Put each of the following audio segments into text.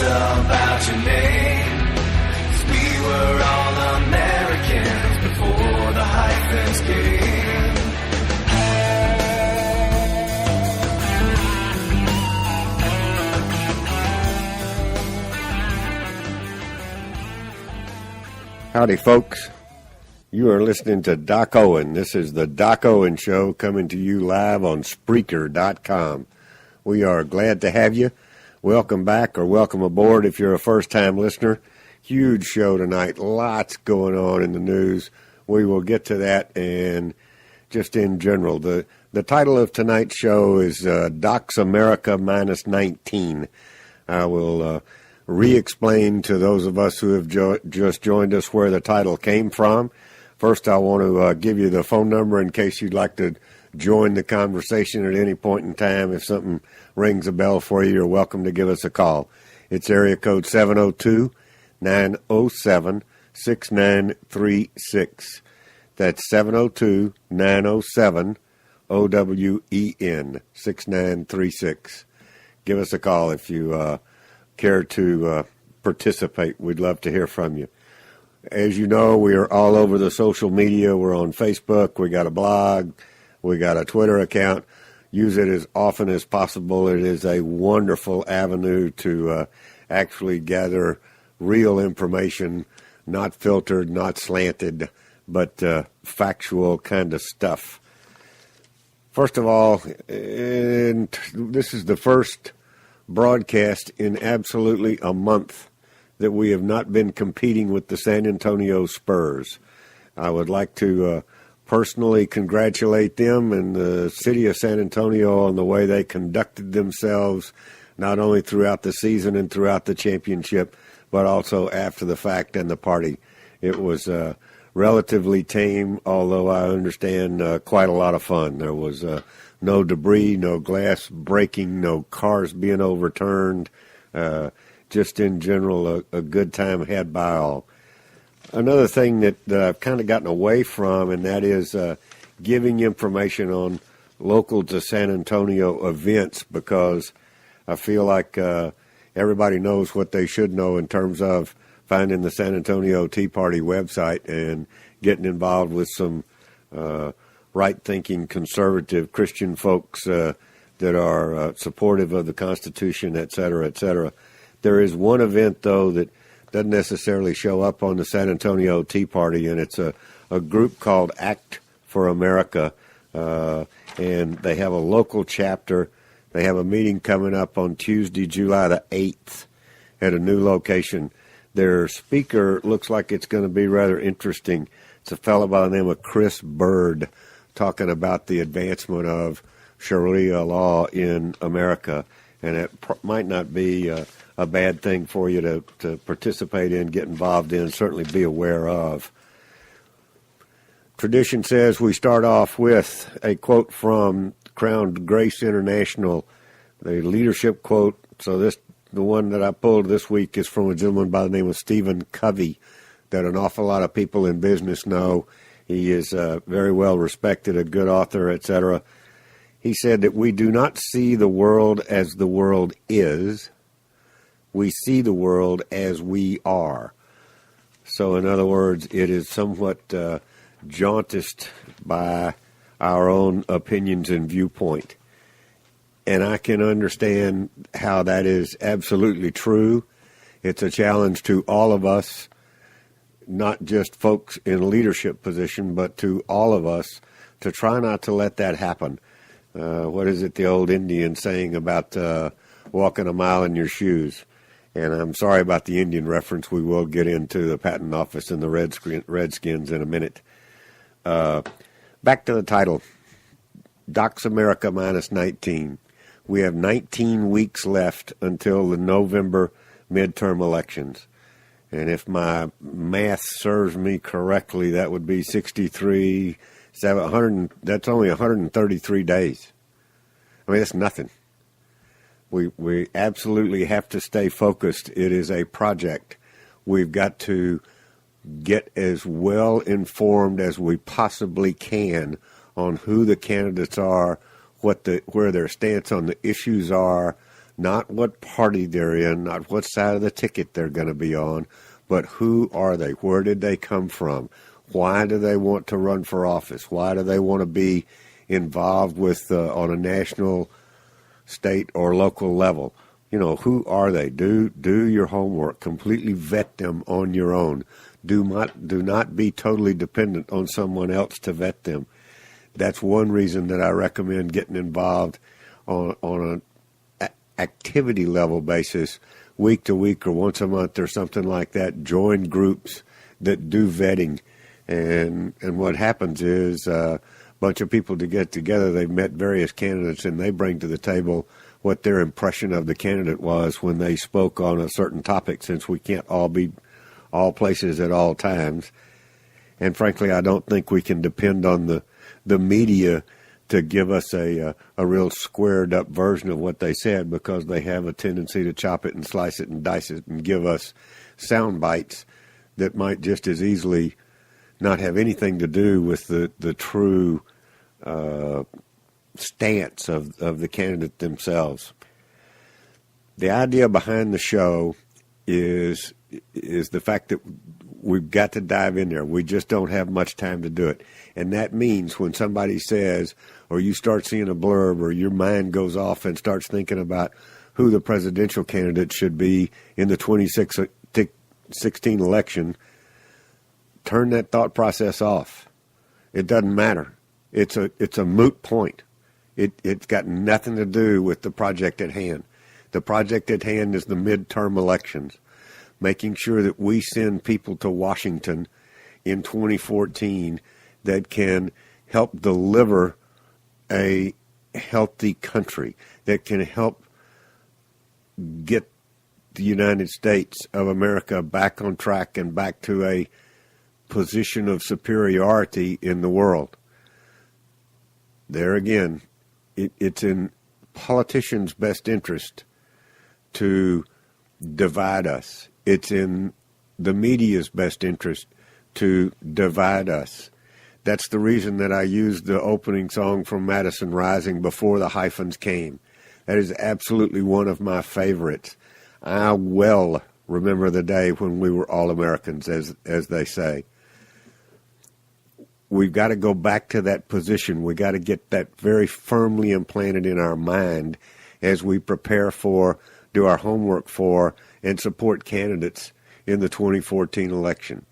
about your name. 'Cause we were all Americans before the hyphens came. Howdy, folks. You are listening to Doc Owen. This is the Doc Owen Show coming to you live on Spreaker.com. We are glad to have you. Welcome back or welcome aboard if you're a first-time listener. Huge show tonight. Lots going on in the news. We will get to that, and just in general. The title of tonight's show is Doc's America Minus 19. I will re-explain to those of us who have just joined us where the title came from. First, I want to give you the phone number in case you'd like to join the conversation at any point in time. If something rings a bell for you, you're welcome to give us a call. It's area code 702-907-6936. That's 702-907-OWEN 6936. Give us a call if you care to participate. We'd love to hear from you. As you know, we are all over the social media. We're on Facebook. We got a blog. We got a Twitter account. Use it as often as possible. It is a wonderful avenue to actually gather real information, not filtered, not slanted, but factual kind of stuff. First of all, this is the first broadcast in absolutely a month that we have not been competing with the San Antonio Spurs. I would like to personally congratulate them and the city of San Antonio on the way they conducted themselves, not only throughout the season and throughout the championship, but also after the fact and the party. It was relatively tame, although I understand quite a lot of fun. There was no debris, no glass breaking, no cars being overturned. Just in general, a good time had by all. Another thing that I've kind of gotten away from, and that is giving information on local to San Antonio events, because I feel like everybody knows what they should know in terms of finding the San Antonio Tea Party website and getting involved with some right-thinking, conservative Christian folks that are supportive of the Constitution, et cetera, et cetera. There is one event, though, that doesn't necessarily show up on the San Antonio Tea Party, and it's a group called Act for America, and they have a local chapter. They have a meeting coming up on Tuesday, July the 8th, at a new location. Their speaker looks like it's going to be rather interesting. It's a fellow by the name of Chris Bird, talking about the advancement of Sharia law in America, and it might not be a bad thing for you to participate in, get involved in, certainly be aware of. Tradition says we start off with a quote from Crowned Grace International, the leadership quote. So the one that I pulled this week is from a gentleman by the name of Stephen Covey, that an awful lot of people in business know. He is very well respected, a good author, etc. He said that we do not see the world as the world is. We see the world as we are. So, in other words, it is somewhat jaundiced by our own opinions and viewpoint. And I can understand how that is absolutely true. It's a challenge to all of us, not just folks in leadership position, but to all of us, to try not to let that happen. What is it the old Indian saying about walking a mile in your shoes? And I'm sorry about the Indian reference. We will get into the patent office and the Redskins in a minute. Back to the title, Doc's America Minus 19. We have 19 weeks left until the November midterm elections. And if my math serves me correctly, that would be 63, 700. That's only 133 days. I mean, that's nothing. We absolutely have to stay focused. It is a project. We've got to get as well informed as we possibly can on who the candidates are, where their stance on the issues are, Not what party they're in, not what side of the ticket they're going to be on, but who are they? Where did they come from? Why do they want to run for office? Why do they want to be involved with on a national, state, or local level? You know, who are they? Do your homework. Completely vet them on your own. Do not be totally dependent on someone else to vet them. That's one reason that I recommend getting involved on an activity level basis, week to week or once a month or something like that. Join groups that do vetting, and what happens is a bunch of people to get together. They've met various candidates, and they bring to the table what their impression of the candidate was when they spoke on a certain topic, since we can't all be all places at all times. And frankly, I don't think we can depend on the media to give us a real squared up version of what they said, because they have a tendency to chop it and slice it and dice it and give us sound bites that might just as easily not have anything to do with the true stance of the candidate themselves. The idea behind the show is the fact that we've got to dive in there. We just don't have much time to do it. And that means when somebody says, or you start seeing a blurb, or your mind goes off and starts thinking about who the presidential candidate should be in the 2016 election, turn that thought process off. It doesn't matter. It's a moot point. It's got nothing to do with the project at hand. The project at hand is the midterm elections, making sure that we send people to Washington in 2014 that can help deliver a healthy country, that can help get the United States of America back on track and back to a position of superiority in the world. There again, it's in politicians' best interest to divide us. It's in the media's best interest to divide us. That's the reason that I used the opening song from Madison Rising, Before the Hyphens Came. That is absolutely one of my favorites. I well remember the day when we were all Americans, as they say. We've got to go back to that position. We've got to get that very firmly implanted in our mind as we prepare for, do our homework for, and support candidates in the 2014 election.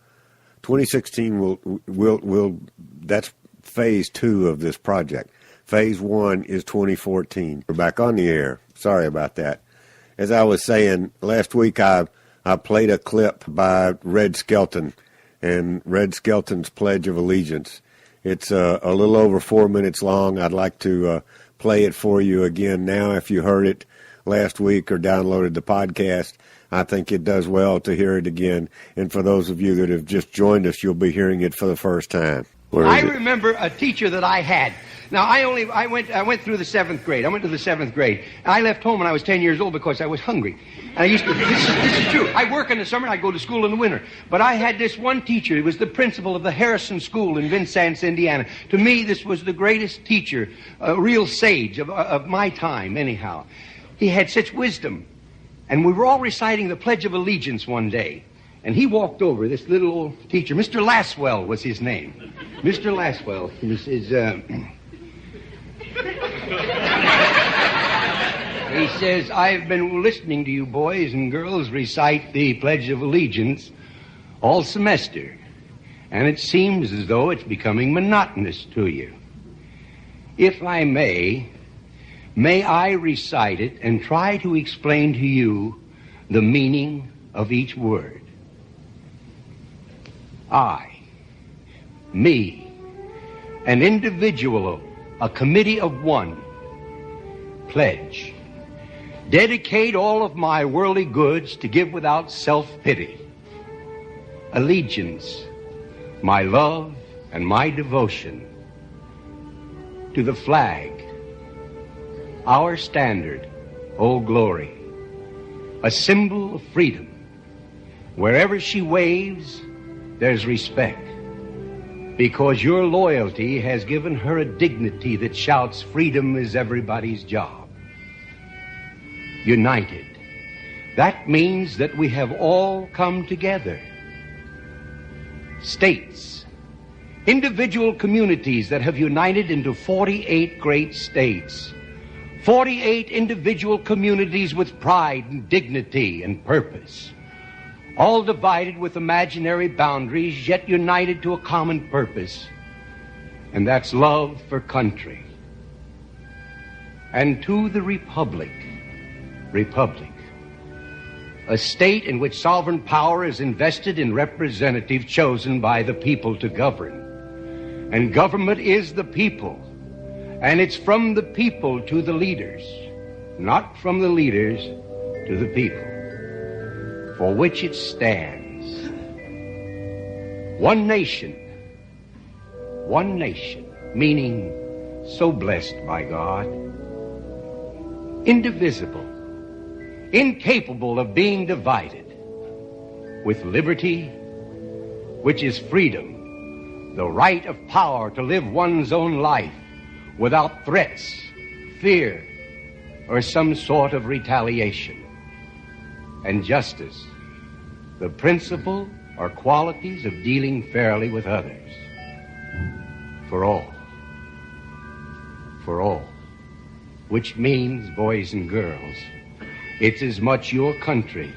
2016 will that's phase 2 of this project. Phase 1 is 2014. We're back on the air. Sorry about that. As I was saying, last week I played a clip by Red Skelton and Red Skelton's Pledge of Allegiance. It's a little over 4 minutes long. I'd like to play it for you again now. If you heard it last week or downloaded the podcast, I think it does well to hear it again. And for those of you that have just joined us, you'll be hearing it for the first time. I remember a teacher that I had. Now, I went through the 7th grade. I went to the 7th grade. I left home when I was 10 years old because I was hungry. And I used to, this is true. I work in the summer and I go to school in the winter. But I had this one teacher. He was the principal of the Harrison School in Vincennes, Indiana. To me, this was the greatest teacher, a real sage of my time, anyhow. He had such wisdom. And we were all reciting the Pledge of Allegiance one day. And he walked over, this little old teacher. Mr. Laswell was his name. Mr. Laswell was his... He says, I've been listening to you boys and girls recite the Pledge of Allegiance all semester. And it seems as though it's becoming monotonous to you. If I may I recite it and try to explain to you the meaning of each word. I, me, an individual, a committee of one, pledge, dedicate all of my worldly goods to give without self-pity. Allegiance, my love and my devotion to the flag, our standard, Old Glory, a symbol of freedom. Wherever she waves, there's respect, because your loyalty has given her a dignity that shouts, freedom is everybody's job. united. That means that we have all come together. States, individual communities that have united into 48 great states. 48 individual communities with pride and dignity and purpose. All divided with imaginary boundaries, yet united to a common purpose. And that's love for country. And to the republic, a state in which sovereign power is invested in representatives chosen by the people to govern. And government is the people. And it's from the people to the leaders, not from the leaders to the people, for which it stands. One nation, meaning so blessed by God, indivisible, incapable of being divided, with liberty, which is freedom, the right of power to live one's own life without threats, fear, or some sort of retaliation. And justice, the principle or qualities of dealing fairly with others. For all, which means, boys and girls, it's as much your country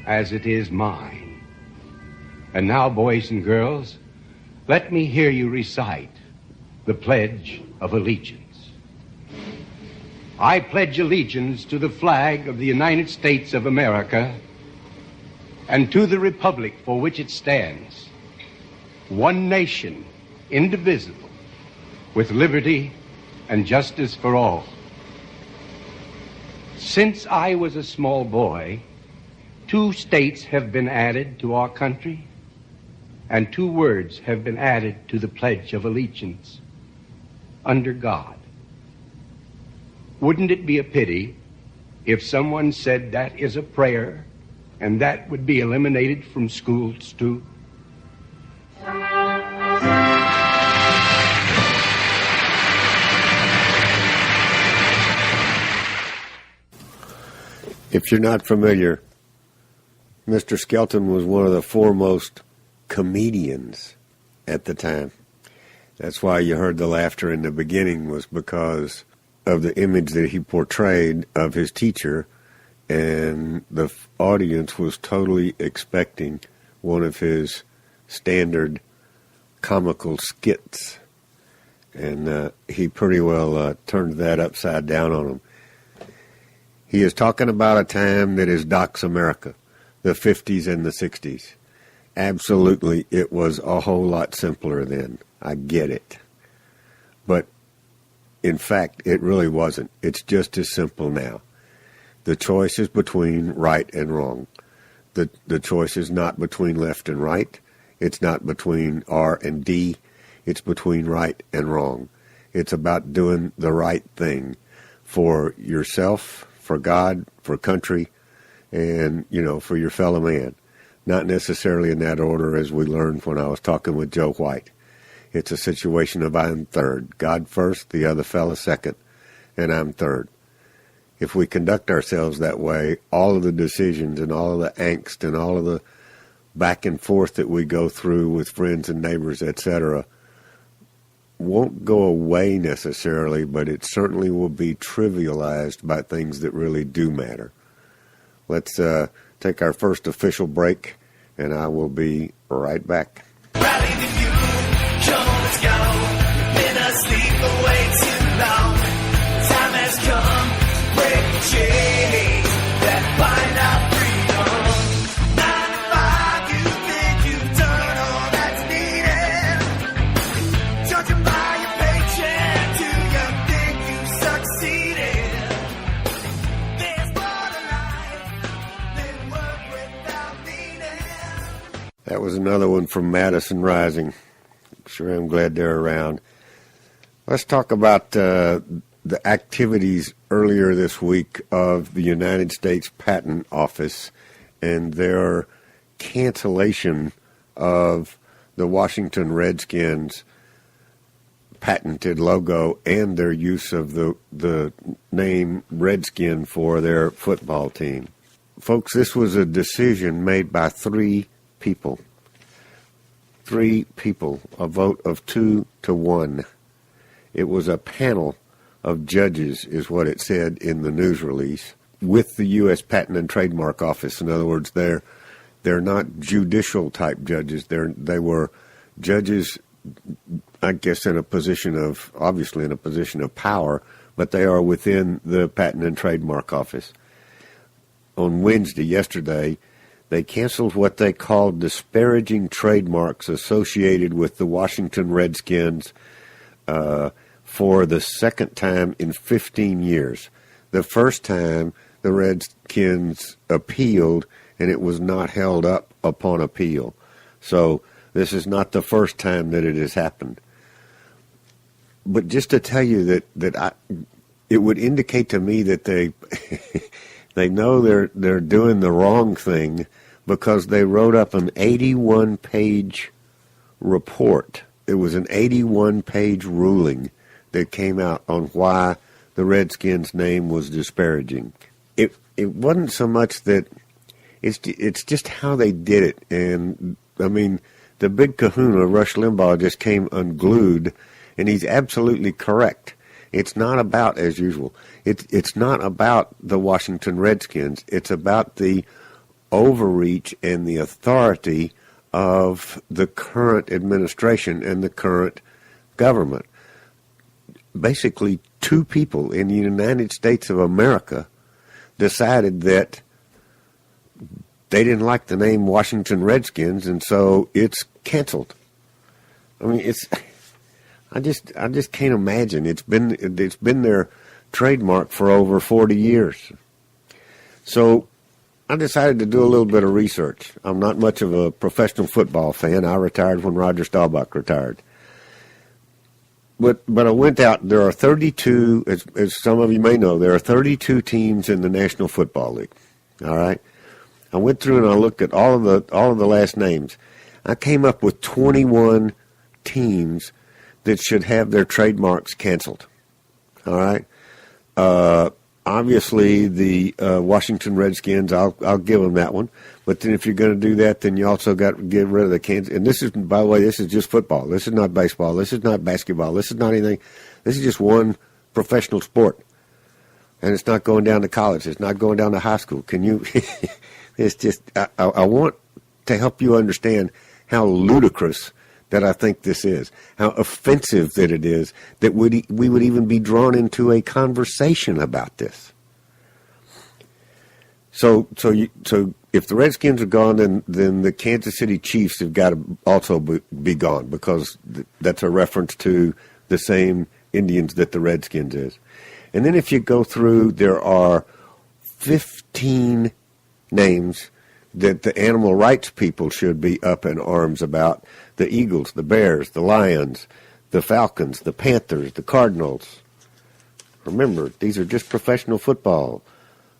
as it is mine. And now, boys and girls, let me hear you recite the Pledge of Allegiance. I pledge allegiance to the flag of the United States of America and to the republic for which it stands, one nation, indivisible, with liberty and justice for all. Since I was a small boy, 2 states have been added to our country, and 2 words have been added to the Pledge of Allegiance: under God. Wouldn't it be a pity if someone said that is a prayer and that would be eliminated from schools too? If you're not familiar, Mr. Skelton was one of the foremost comedians at the time. That's why you heard the laughter in the beginning, was because of the image that he portrayed of his teacher, and the audience was totally expecting one of his standard comical skits. And he pretty well turned that upside down on them. He is talking about a time that is Doc's America, the 50s and the 60s. Absolutely, it was a whole lot simpler then. I get it. But, in fact, it really wasn't. It's just as simple now. The choice is between right and wrong. The choice is not between left and right. It's not between R and D. It's between right and wrong. It's about doing the right thing for yourself, for God, for country, and, for your fellow man. Not necessarily in that order, as we learned when I was talking with Joe White. It's a situation of I'm third. God first, the other fella second, and I'm third. If we conduct ourselves that way, all of the decisions and all of the angst and all of the back and forth that we go through with friends and neighbors, etc., won't go away necessarily, but it certainly will be trivialized by things that really do matter. Let's take our first official break, and I will be right back. Rally the youth, come on, let's go. Been asleep for way too long. Time has come, break the chains that bind our freedom. 9 to 5, you think you've done all that's needed. Judging by your paycheck, do you think you've succeeded? There's more to life than work without meaning. That was another one from Madison Rising. Sure, I'm glad they're around. Let's talk about the activities earlier this week of the United States Patent Office and their cancellation of the Washington Redskins patented logo and their use of the name Redskin for their football team. Folks, this was a decision made by three people. Three people, a vote of 2-1. It was a panel of judges, is what it said in the news release, with the U.S. Patent and Trademark Office. In other words, they're not judicial type judges. They were judges, I guess, obviously in a position of power, but they are within the Patent and Trademark Office. On Wednesday, yesterday, they canceled what they called disparaging trademarks associated with the Washington Redskins for the second time in 15 years. The first time the Redskins appealed, and it was not held up upon appeal. So this is not the first time that it has happened. But just to tell you it would indicate to me that they they know they're doing the wrong thing, because they wrote up an 81-page report. It was an 81-page ruling that came out on why the Redskins' name was disparaging. It wasn't so much that it's just how they did it. And I mean, the big kahuna, Rush Limbaugh, just came unglued, and he's absolutely correct. It's not about, as usual, it's not about the Washington Redskins. It's about the overreach and the authority of the current administration and the current government. Basically, two people in the United States of America decided that they didn't like the name Washington Redskins, and so it's canceled. I mean, I just can't imagine. It's been their trademark for over 40 years. So I decided to do a little bit of research. I'm not much of a professional football fan. I retired when Roger Staubach retired. But I went out. There are 32, as some of you may know, there are 32 teams in the National Football League. All right. I went through and I looked at all of the last names. I came up with 21 teams that should have their trademarks canceled. All right. Obviously, the Washington Redskins, I'll give them that one. But then if you're going to do that, then you also got to get rid of the Kansas. And this is, by the way, this is just football. This is not baseball. This is not basketball. This is not anything. This is just one professional sport. And it's not going down to college. It's not going down to high school. Can you? It's just, I want to help you understand how ludicrous that I think this is, how offensive that it is, that we would even be drawn into a conversation about this. So if the Redskins are gone, then the Kansas City Chiefs have got to also be gone, because that's a reference to the same Indians that the Redskins is. And then if you go through, there are 15 names that the animal rights people should be up in arms about. The Eagles, the Bears, the Lions, the Falcons, the Panthers, the Cardinals. Remember, these are just professional football.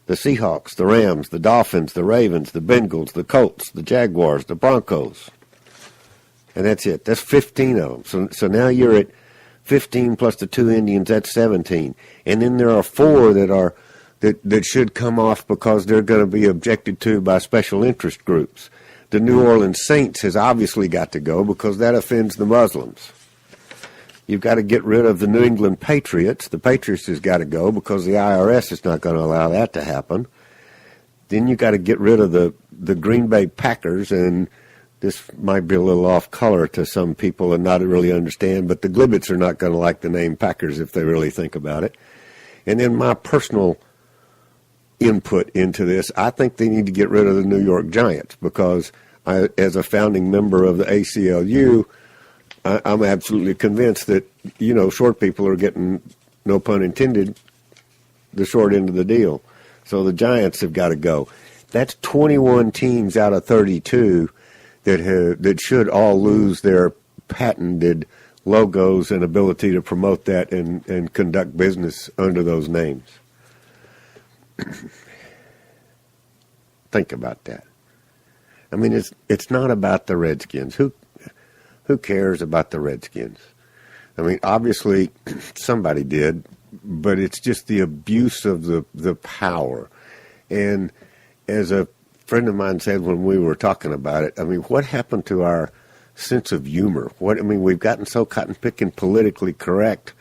The Seahawks, the Rams, the Dolphins, the Ravens, the Bengals, the Colts, the Jaguars, the Broncos. And that's it. That's 15 of them. So now you're at 15 plus the 2 Indians, that's 17. And then there are 4 that should come off because they're going to be objected to by special interest groups. The New Orleans Saints has obviously got to go because that offends the Muslims. You've got to get rid of the New England Patriots. The Patriots has got to go because the IRS is not going to allow that to happen. Then you've got to get rid of the Green Bay Packers, and this might be a little off color to some people and not really understand, but the Glibbits are not going to like the name Packers if they really think about it. And then my personal input into this, I think they need to get rid of the New York Giants, because as a founding member of the ACLU, I'm absolutely convinced that, short people are getting, no pun intended, the short end of the deal. So the Giants have got to go. That's 21 teams out of 32 that should all lose their patented logos and ability to promote that and conduct business under those names. Think about that. I mean, it's not about the Redskins. Who cares about the Redskins? I mean, obviously somebody did, but it's just the abuse of the power. And as a friend of mine said when we were talking about it, I mean, what happened to our sense of humor? We've gotten so cotton-picking politically correct.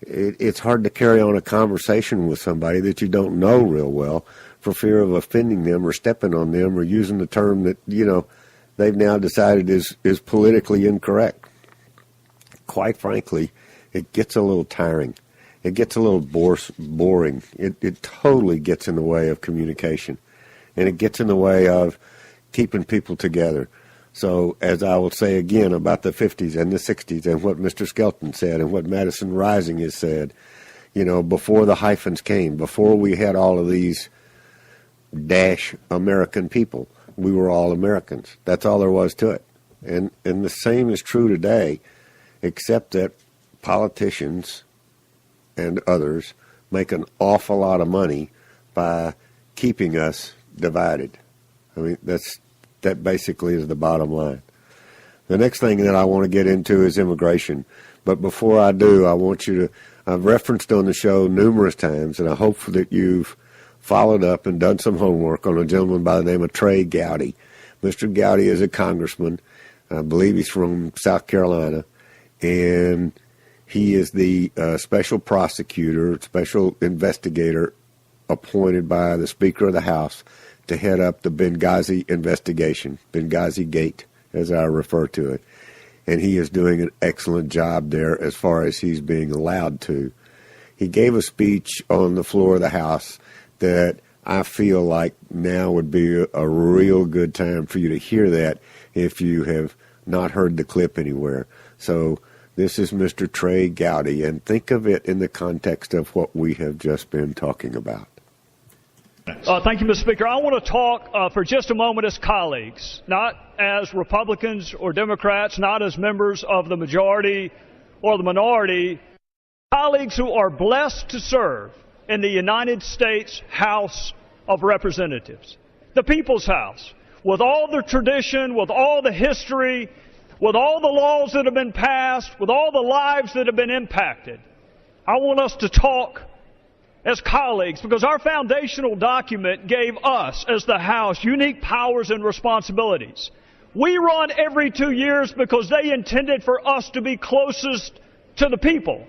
It's hard to carry on a conversation with somebody that you don't know real well for fear of offending them or stepping on them or using the term that, they've now decided is politically incorrect. Quite frankly, it gets a little tiring. It gets a little boring. It totally gets in the way of communication, and it gets in the way of keeping people together. So, as I will say again about the 50s and the 60s and what Mr. Skelton said and what Madison Rising has said, before the hyphens came, before we had all of these dash American people, we were all Americans. That's all there was to it. And the same is true today, except that politicians and others make an awful lot of money by keeping us divided. I mean, that basically is the bottom line. The next thing that I want to get into is immigration. But before I do, I want you to, I've referenced on the show numerous times, and I hope that you've followed up and done some homework on a gentleman by the name of Trey Gowdy. Mr. Gowdy is a congressman. I believe he's from South Carolina, and he is the special prosecutor, special investigator appointed by the Speaker of the House to head up the Benghazi investigation, Benghazi Gate, as I refer to it. And he is doing an excellent job there as far as he's being allowed to. He gave a speech on the floor of the House that I feel like now would be a real good time for you to hear that if you have not heard the clip anywhere. So this is Mr. Trey Gowdy, and think of it in the context of what we have just been talking about. Thank you, Mr. Speaker. I want to talk for just a moment as colleagues, not as Republicans or Democrats, not as members of the majority or the minority, colleagues who are blessed to serve in the United States House of Representatives, the People's House, with all the tradition, with all the history, with all the laws that have been passed, with all the lives that have been impacted. I want us to talk as colleagues, because our foundational document gave us, as the House, unique powers and responsibilities. We run every 2 years because they intended for us to be closest to the people.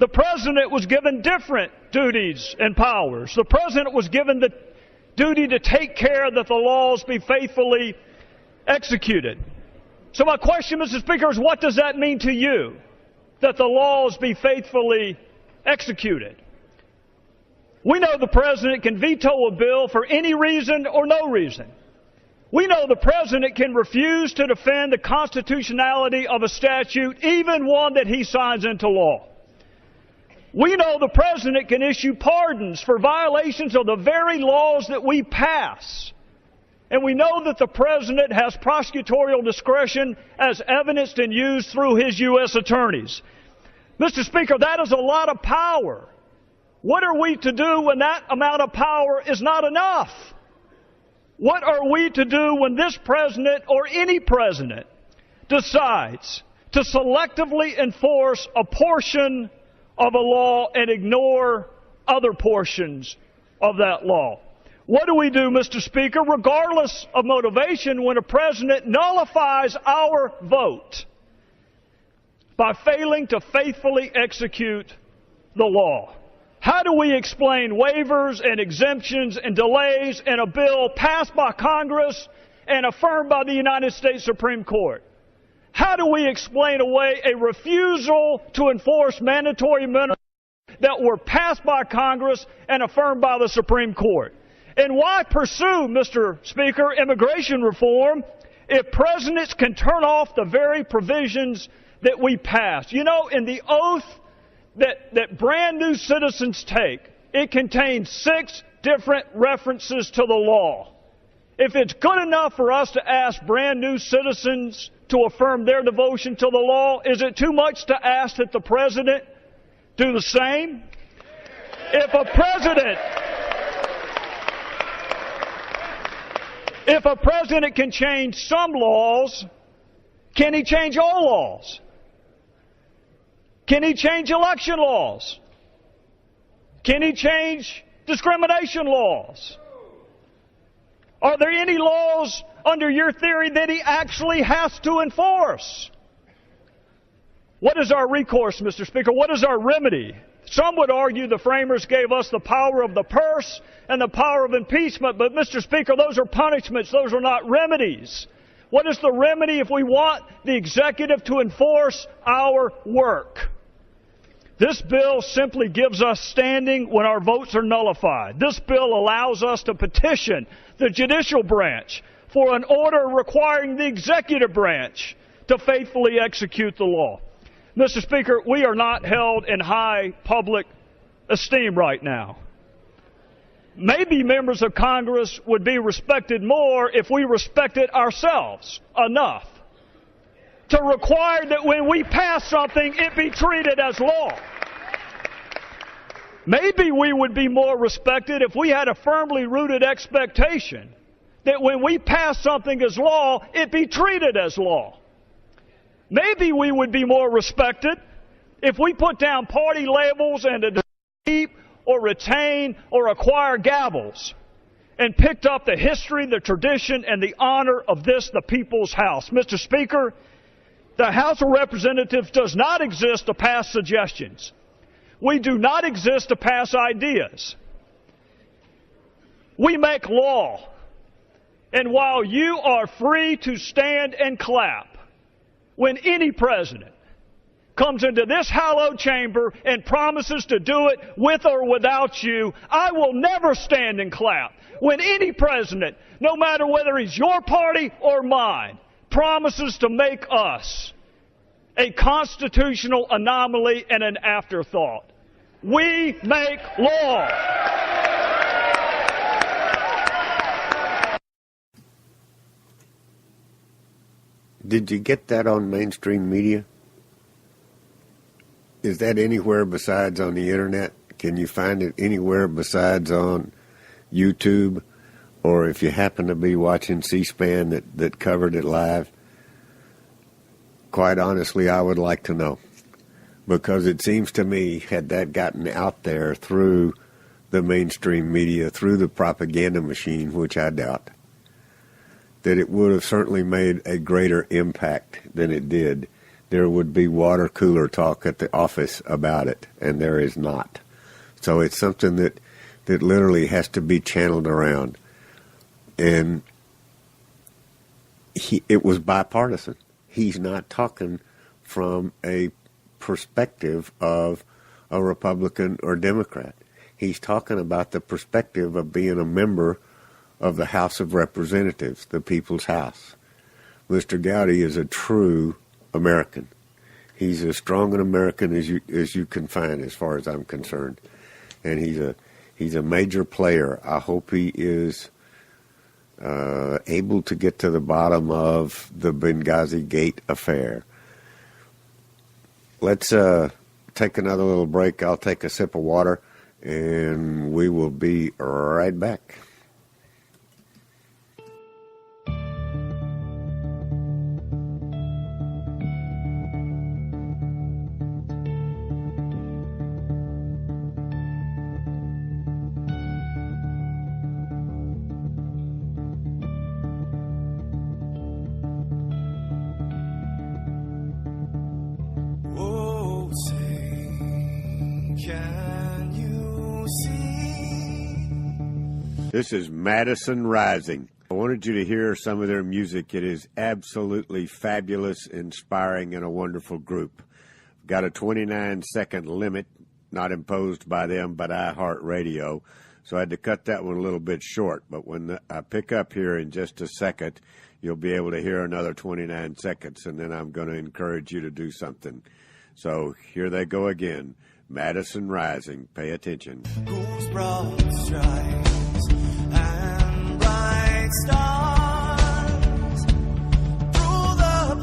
The President was given different duties and powers. The President was given the duty to take care that the laws be faithfully executed. So my question, Mr. Speaker, is what does that mean to you, that the laws be faithfully executed? We know the President can veto a bill for any reason or no reason. We know the President can refuse to defend the constitutionality of a statute, even one that he signs into law. We know the President can issue pardons for violations of the very laws that we pass. And we know that the President has prosecutorial discretion as evidenced and used through his U.S. attorneys. Mr. Speaker, that is a lot of power. What are we to do when that amount of power is not enough? What are we to do when this president or any president decides to selectively enforce a portion of a law and ignore other portions of that law? What do we do, Mr. Speaker, regardless of motivation, when a president nullifies our vote by failing to faithfully execute the law? How do we explain waivers and exemptions and delays in a bill passed by Congress and affirmed by the United States Supreme Court? How do we explain away a refusal to enforce mandatory minimums that were passed by Congress and affirmed by the Supreme Court? And why pursue, Mr. Speaker, immigration reform if presidents can turn off the very provisions that we pass? You know, in the oath that brand new citizens take, it contains 6 different references to the law. If it's good enough for us to ask brand new citizens to affirm their devotion to the law, is it too much to ask that the President do the same? If a president can change some laws, can he change all laws? Can he change election laws? Can he change discrimination laws? Are there any laws under your theory that he actually has to enforce? What is our recourse, Mr. Speaker? What is our remedy? Some would argue the framers gave us the power of the purse and the power of impeachment, but Mr. Speaker, those are punishments, those are not remedies. What is the remedy if we want the executive to enforce our work? This bill simply gives us standing when our votes are nullified. This bill allows us to petition the judicial branch for an order requiring the executive branch to faithfully execute the law. Mr. Speaker, we are not held in high public esteem right now. Maybe members of Congress would be respected more if we respected ourselves enough to require that when we pass something, it be treated as law. Maybe we would be more respected if we had a firmly rooted expectation that when we pass something as law, it be treated as law. Maybe we would be more respected if we put down party labels and to keep or retain or acquire gavels and picked up the history, the tradition, and the honor of this, the people's house. Mr. Speaker, the House of Representatives does not exist to pass suggestions. We do not exist to pass ideas. We make law. And while you are free to stand and clap when any president comes into this hallowed chamber and promises to do it with or without you, I will never stand and clap when any president, no matter whether he's your party or mine, promises to make us a constitutional anomaly and an afterthought. We make law. Did you get that on mainstream media? Is that anywhere besides on the internet? Can you find it anywhere besides on YouTube? Or if you happen to be watching C-SPAN that covered it live? Quite honestly, I would like to know. Because it seems to me, had that gotten out there through the mainstream media, through the propaganda machine, which I doubt, that it would have certainly made a greater impact than it did. There would be water cooler talk at the office about it, and there is not. So it's something that literally has to be channeled around. And it was bipartisan. He's not talking from a perspective of a Republican or Democrat. He's talking about the perspective of being a member of the House of Representatives, the people's house. Mr. Gowdy is a true American. He's as strong an American as you can find, as far as I'm concerned. And he's a major player. I hope he is able to get to the bottom of the Benghazi Gate affair. Let's take another little break. I'll take a sip of water, and we will be right back. This is Madison Rising. I wanted you to hear some of their music. It is absolutely fabulous, inspiring, and a wonderful group. Got a 29-second limit, not imposed by them, but iHeartRadio. So I had to cut that one a little bit short. But when I pick up here in just a second, you'll be able to hear another 29 seconds, and then I'm going to encourage you to do something. So here they go again. Madison Rising. Pay attention. Whose broad stripes and bright stars through the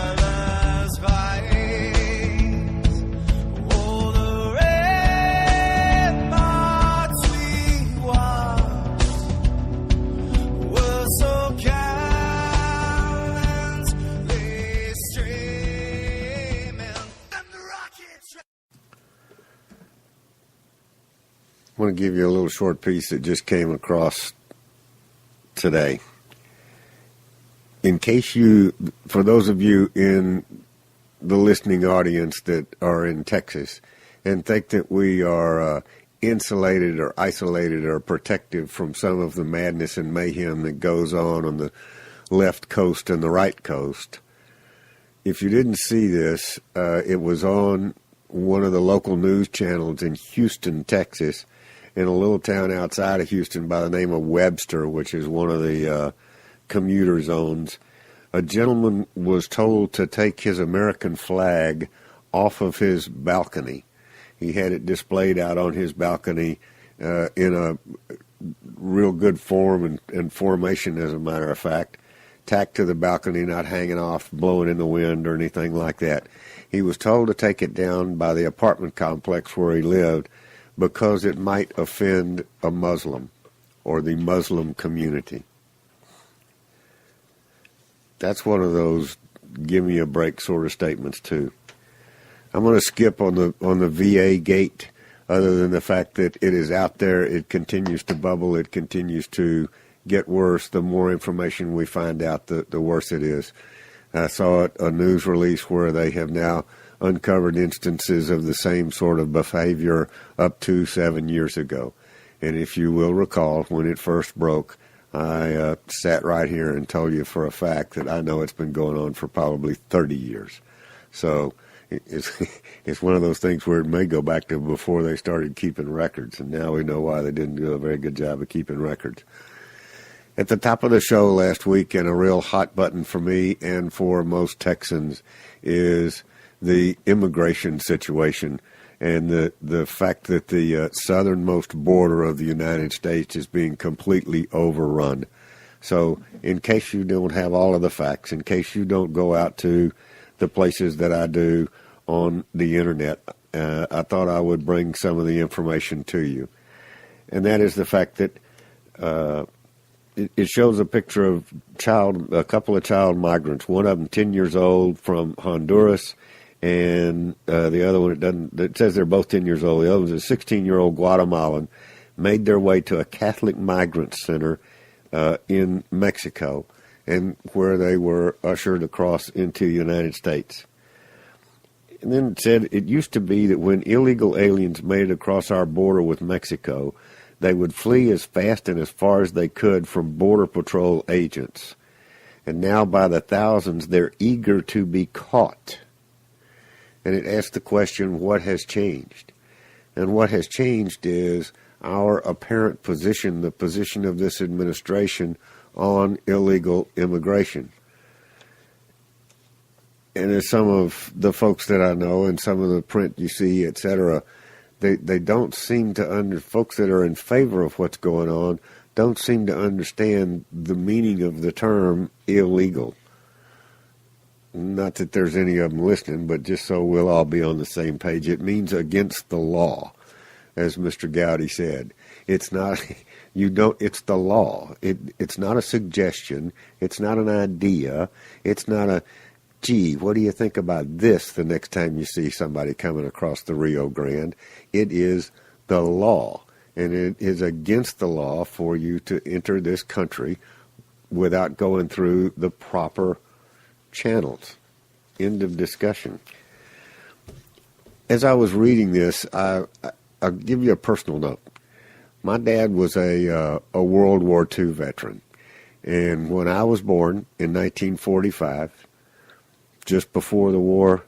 perilous fight. Oh, the ramparts we watched were so gallantly straight. I want to give you a little short piece that just came across today. In case for those of you in the listening audience that are in Texas and think that we are insulated or isolated or protective from some of the madness and mayhem that goes on the left coast and the right coast, if you didn't see this, it was on one of the local news channels in Houston, Texas, in a little town outside of Houston by the name of Webster, which is one of the commuter zones. A gentleman was told to take his American flag off of his balcony. He had it displayed out on his balcony in a real good form and formation, as a matter of fact, tacked to the balcony, not hanging off, blowing in the wind or anything like that. He was told to take it down by the apartment complex where he lived because it might offend a Muslim or the Muslim community. That's one of those give me a break sort of statements too. I'm going to skip on the VA gate, other than the fact that it is out there, it continues to bubble, it continues to get worse. The more information we find out, the worse it is. I saw a news release where they have now uncovered instances of the same sort of behavior up to 7 years ago. And if you will recall, when it first broke, I sat right here and told you for a fact that I know it's been going on for probably 30 years. So it's one of those things where it may go back to before they started keeping records, and now we know why they didn't do a very good job of keeping records. At the top of the show last week, and a real hot button for me and for most Texans, is the immigration situation and the fact that the southernmost border of the United States is being completely overrun. So in case you don't have all of the facts, in case you don't go out to the places that I do on the internet, I thought I would bring some of the information to you. And that is the fact that it shows a picture of a couple of child migrants, one of them 10 years old from Honduras, and the other one, it says they're both 10 years old. The other one's a 16-year-old Guatemalan, made their way to a Catholic migrant center in Mexico, and where they were ushered across into the United States. And then it said it used to be that when illegal aliens made it across our border with Mexico, they would flee as fast and as far as they could from Border Patrol agents. And now by the thousands, they're eager to be caught. And it asked the question, what has changed? And what has changed is our apparent position, the position of this administration on illegal immigration. And as some of the folks that I know and some of the print you see, etc., they don't seem to folks that are in favor of what's going on don't seem to understand the meaning of the term illegal. Not that there's any of them listening, but just so we'll all be on the same page. It means against the law, as Mr. Gowdy said. It's not, it's the law. It's not a suggestion. It's not an idea. It's not a, gee, what do you think about this the next time you see somebody coming across the Rio Grande? It is the law. And it is against the law for you to enter this country without going through the proper channels. End of discussion. As I was reading this, I'll give you a personal note. My dad was a World War II veteran. And when I was born in 1945, just before the war,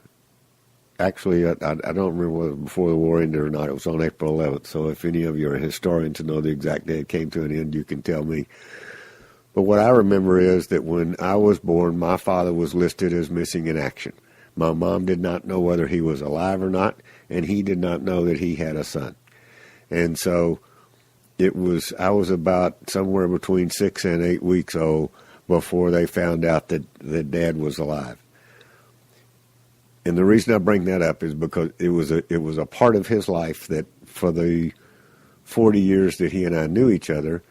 actually, I don't remember whether it was before the war ended or not. It was on April 11th. So if any of you are historians and know the exact day it came to an end, you can tell me. But what I remember is that when I was born, my father was listed as missing in action. My mom did not know whether he was alive or not, and he did not know that he had a son. And so I was about somewhere between 6 and 8 weeks old before they found out that Dad was alive. And the reason I bring that up is because it was a part of his life that for the 40 years that he and I knew each other,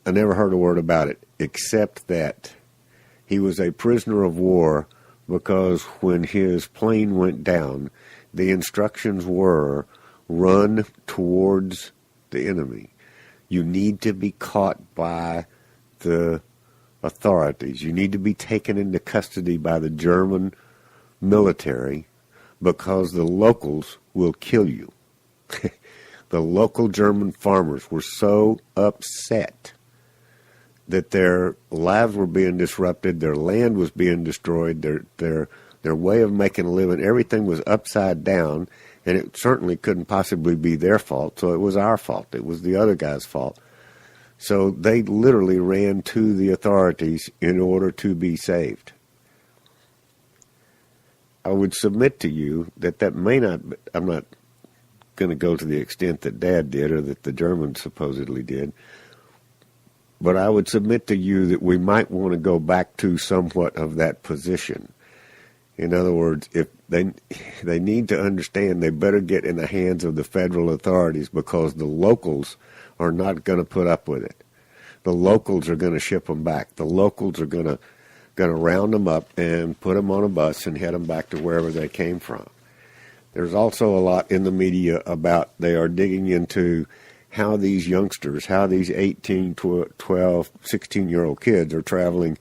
I never heard a word about it, except that he was a prisoner of war because when his plane went down, the instructions were run towards the enemy. You need to be caught by the authorities. You need to be taken into custody by the German military because the locals will kill you. The local German farmers were so upset that their lives were being disrupted, their land was being destroyed, their way of making a living, everything was upside down, and it certainly couldn't possibly be their fault, so it was our fault. It was the other guy's fault. So they literally ran to the authorities in order to be saved. I would submit to you that may not, I'm not going to go to the extent that Dad did or that the Germans supposedly did, but I would submit to you that we might want to go back to somewhat of that position. In other words, if they need to understand they better get in the hands of the federal authorities because the locals are not going to put up with it. The locals are going to ship them back. The locals are going to round them up and put them on a bus and head them back to wherever they came from. There's also a lot in the media about they are digging into how these youngsters, how these 18, 12, 16-year-old kids are traveling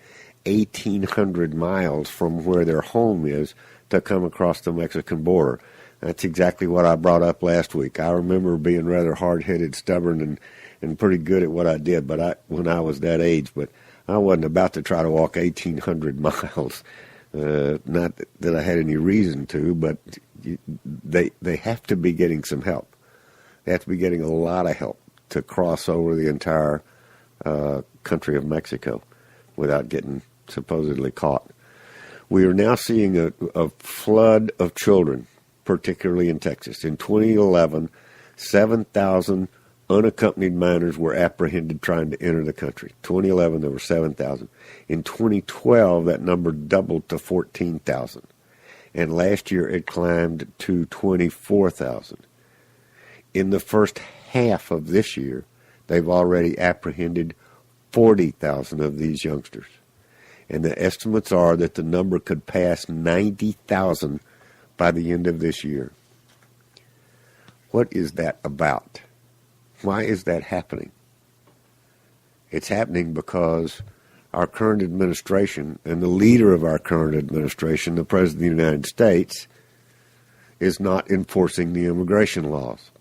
1,800 miles from where their home is to come across the Mexican border. That's exactly what I brought up last week. I remember being rather hard-headed, stubborn, and pretty good at what I did when I was that age, but I wasn't about to try to walk 1,800 miles. Not that I had any reason to, but they have to be getting some help. They have to be getting a lot of help to cross over the entire country of Mexico without getting supposedly caught. We are now seeing a flood of children, particularly in Texas. In 2011, 7,000 unaccompanied minors were apprehended trying to enter the country. 2011, there were 7,000. In 2012, that number doubled to 14,000. And last year, it climbed to 24,000. In the first half of this year, they've already apprehended 40,000 of these youngsters. And the estimates are that the number could pass 90,000 by the end of this year. What is that about? Why is that happening? It's happening because our current administration and the leader of our current administration, the President of the United States, is not enforcing the immigration laws.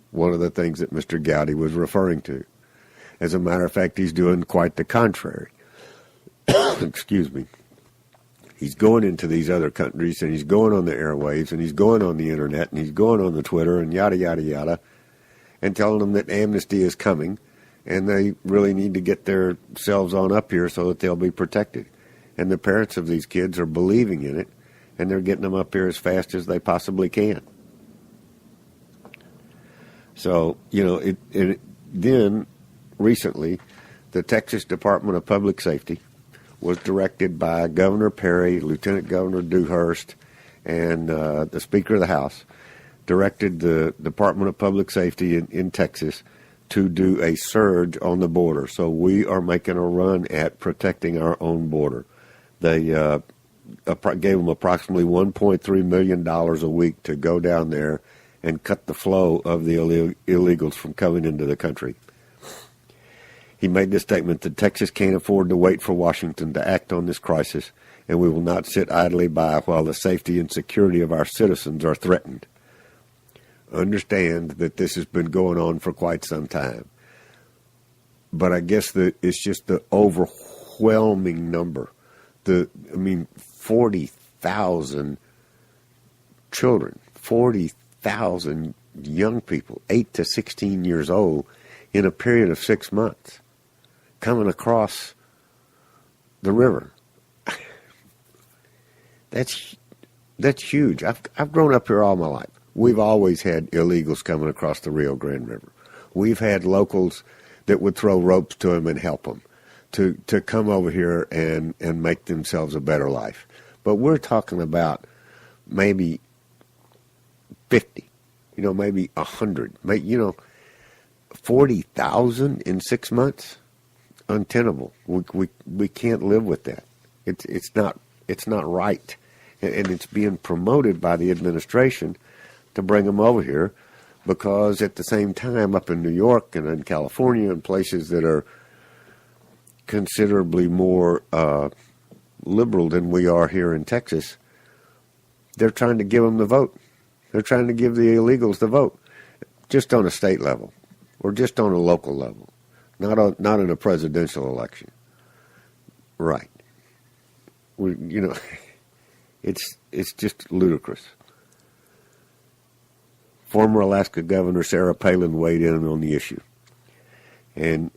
One of the things that Mr. Gowdy was referring to. As a matter of fact, he's doing quite the contrary. Excuse me. He's going into these other countries, and he's going on the airwaves, and he's going on the internet, and he's going on the Twitter, and yada, yada, yada, and telling them that amnesty is coming, and they really need to get themselves on up here so that they'll be protected. And the parents of these kids are believing in it, and they're getting them up here as fast as they possibly can. So, then recently, the Texas Department of Public Safety was directed by Governor Perry, Lieutenant Governor Dewhurst, and the Speaker of the House, directed the Department of Public Safety in Texas to do a surge on the border. So we are making a run at protecting our own border. They gave them approximately $1.3 million a week to go down there and cut the flow of the illegals from coming into the country. He made the statement that Texas can't afford to wait for Washington to act on this crisis, and we will not sit idly by while the safety and security of our citizens are threatened. Understand that this has been going on for quite some time. But I guess it's just the overwhelming number. 40,000 children, 40,000 young people, 8 to 16 years old, in a period of 6 months, coming across the river. That's huge. I've grown up here all my life. We've always had illegals coming across the Rio Grande River. We've had locals that would throw ropes to them and help them to come over here and make themselves a better life. But we're talking about maybe 50, maybe 100, 40,000 in 6 months. Untenable. We can't live with that. It's not right, and it's being promoted by the administration to bring them over here, because at the same time up in New York and in California and places that are considerably more liberal than we are here in Texas, they're trying to give them the vote. They're trying to give the illegals the vote, just on a state level or just on a local level, not in a presidential election. Right. It's just ludicrous. Former Alaska Governor Sarah Palin weighed in on the issue, and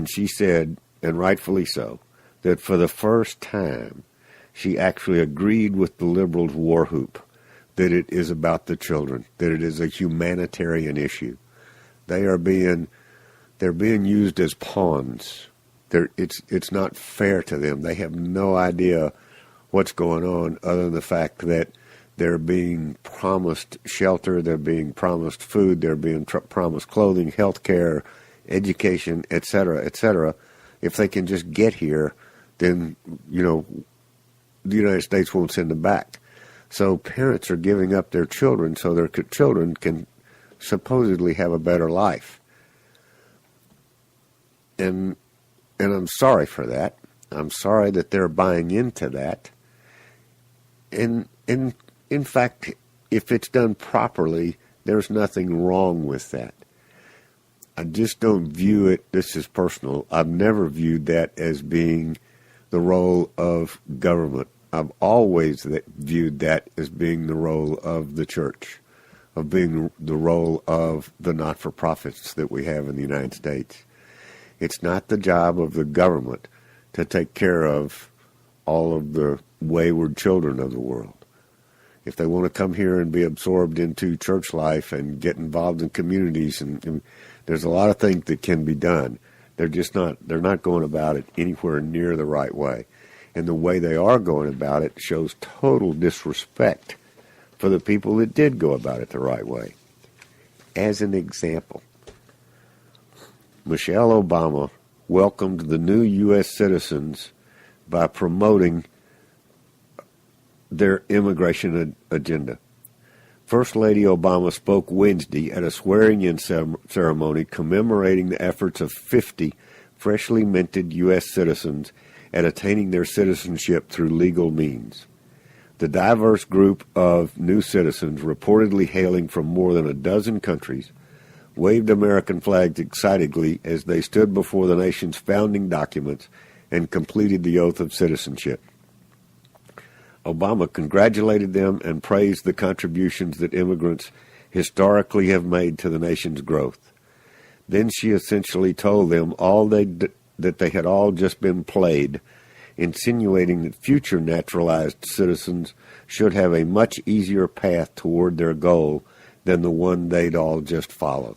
she said, and rightfully so, that for the first time she actually agreed with the liberals' war whoop that it is about the children, that it is a humanitarian issue. They're being used as pawns. It's not fair to them. They have no idea what's going on, other than the fact that they're being promised shelter, they're being promised food, they're being promised clothing, health care, education, etc., etc. If they can just get here, then, the United States won't send them back. So parents are giving up their children so their children can supposedly have a better life. And I'm sorry for that. I'm sorry that they're buying into that. And in fact, if it's done properly, there's nothing wrong with that. I just don't view it, this is personal, I've never viewed that as being the role of government. I've always viewed that as being the role of the church, of being the role of the not-for-profits that we have in the United States. It's not the job of the government to take care of all of the wayward children of the world. If they want to come here and be absorbed into church life and get involved in communities, and there's a lot of things that can be done. They're not going about it anywhere near the right way. And the way they are going about it shows total disrespect for the people that did go about it the right way. As an example, Michelle Obama welcomed the new U.S. citizens by promoting their immigration agenda. First Lady Obama spoke Wednesday at a swearing-in ceremony commemorating the efforts of 50 freshly minted U.S. citizens at attaining their citizenship through legal means. The diverse group of new citizens, reportedly hailing from more than a dozen countries, waved American flags excitedly as they stood before the nation's founding documents and completed the oath of citizenship. Obama congratulated them and praised the contributions that immigrants historically have made to the nation's growth. Then she essentially told them that they had all just been played, insinuating that future naturalized citizens should have a much easier path toward their goal than the one they'd all just followed.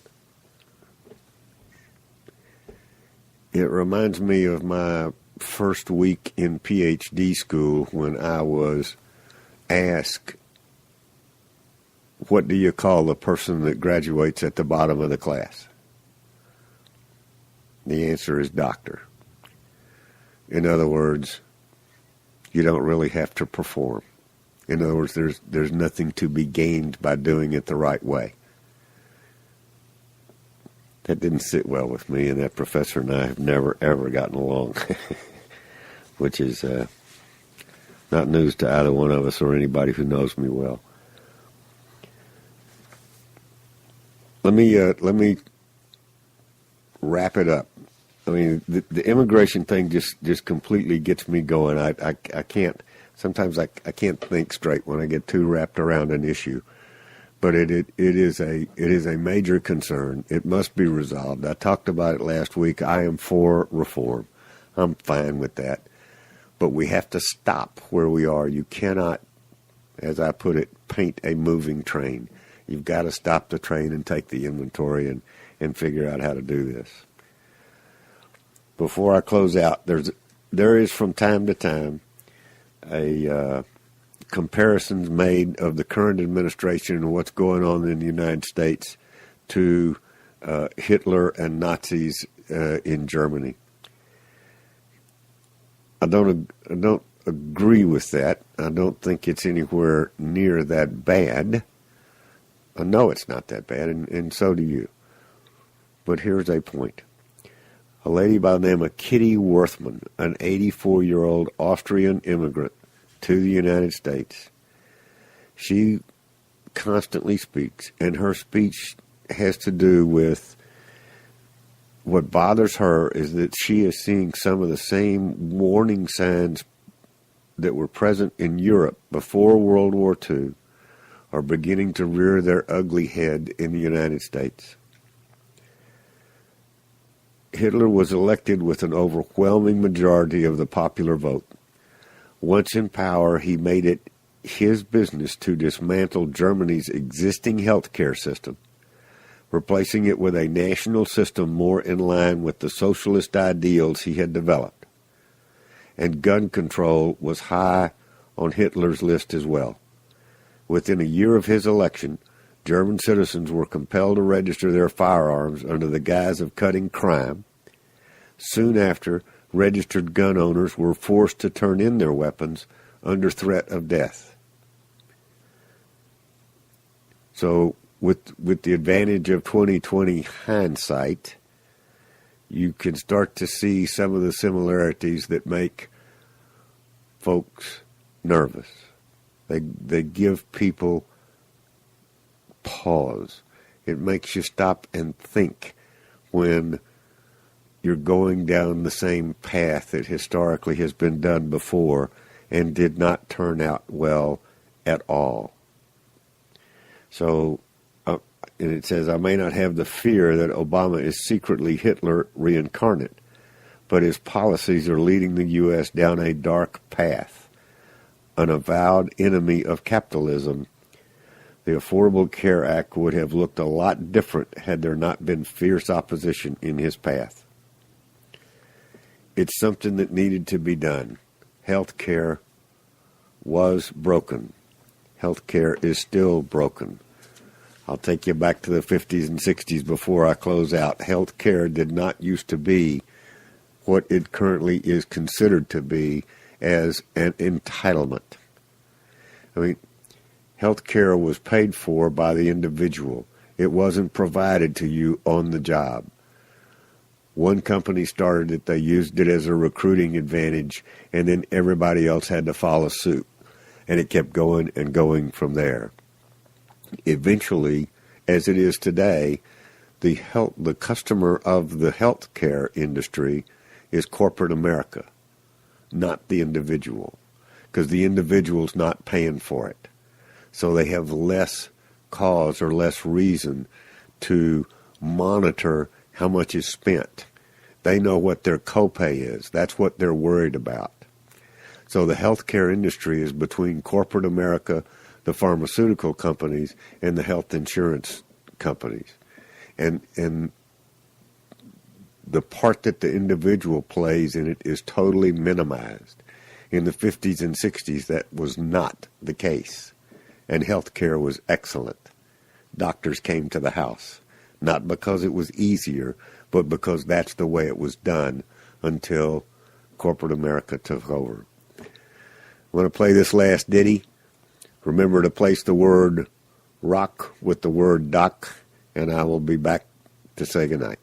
It reminds me of my first week in PhD school when I was asked, what do you call the person that graduates at the bottom of the class? The answer is doctor. In other words, you don't really have to perform. In other words, there's nothing to be gained by doing it the right way. That didn't sit well with me, and that professor and I have never, ever gotten along, which is not news to either one of us or anybody who knows me well. Let me wrap it up. I mean, the immigration thing just completely gets me going. I can't, sometimes I can't think straight when I get too wrapped around an issue. But it is a major concern. It must be resolved. I talked about it last week. I am for reform. I'm fine with that. But we have to stop where we are. You cannot, as I put it, paint a moving train. You've got to stop the train and take the inventory and figure out how to do this. Before I close out, there is from time to time a comparisons made of the current administration and what's going on in the United States to Hitler and Nazis in Germany. I don't agree with that. I don't think it's anywhere near that bad. I know it's not that bad, and so do you. But here's a point. A lady by the name of Kitty Worthman, an 84-year-old Austrian immigrant to the United States, she constantly speaks, and her speech has to do with what bothers her is that she is seeing some of the same warning signs that were present in Europe before World War II are beginning to rear their ugly head in the United States. Hitler was elected with an overwhelming majority of the popular vote. Once in power, he made it his business to dismantle Germany's existing healthcare system, replacing it with a national system more in line with the socialist ideals he had developed. And gun control was high on Hitler's list as well. Within a year of his election, German citizens were compelled to register their firearms under the guise of cutting crime. Soon after, registered gun owners were forced to turn in their weapons under threat of death. So, with the advantage of 2020 hindsight, you can start to see some of the similarities that make folks nervous. They give people pause. It makes you stop and think when you're going down the same path that historically has been done before and did not turn out well at all. So, and it says, I may not have the fear that Obama is secretly Hitler reincarnate, but his policies are leading the U.S. down a dark path. An avowed enemy of capitalism, the Affordable Care Act would have looked a lot different had there not been fierce opposition in his path. It's something that needed to be done. Health care was broken. Health care is still broken. I'll take you back to the 50s and 60s before I close out. Health care did not used to be what it currently is considered to be as an entitlement. I mean, health care was paid for by the individual. It wasn't provided to you on the job. One company started it, they used it as a recruiting advantage, and then everybody else had to follow suit. And it kept going and going from there. Eventually, as it is today, the customer of the healthcare industry is corporate America, not the individual, because the individual's not paying for it. So they have less cause or less reason to monitor how much is spent. They know what their copay is. That's what they're worried about. So the healthcare industry is between corporate America, the pharmaceutical companies, and the health insurance companies. And the part that the individual plays in it is totally minimized. In the 50s and 60s, that was not the case. And healthcare was excellent. Doctors came to the house, not because it was easier, but because that's the way it was done until corporate America took over. I'm going to play this last ditty. Remember to place the word rock with the word doc, and I will be back to say goodnight.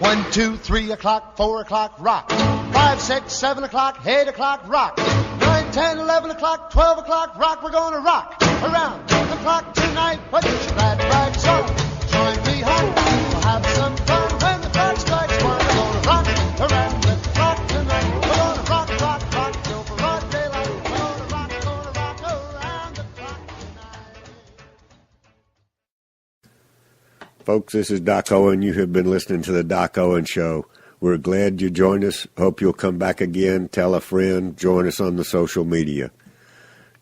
1, 2, 3 o'clock, 4 o'clock, rock. 5, 6, 7 o'clock, 8 o'clock, rock. 9, 10, 11 o'clock, 12 o'clock, rock. We're gonna rock around the clock tonight. Put your glad rags on. Join me, hon. We'll have some fun when the clock strikes 1. We're gonna rock around the clock tonight. We're gonna rock, rock, rock till the broad daylight. We're gonna rock around the clock tonight. Folks, this is Doc Owen. You have been listening to the Doc Owen Show. We're glad you joined us. Hope you'll come back again. Tell a friend. Join us on the social media.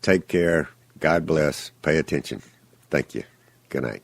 Take care. God bless. Pay attention. Thank you. Good night.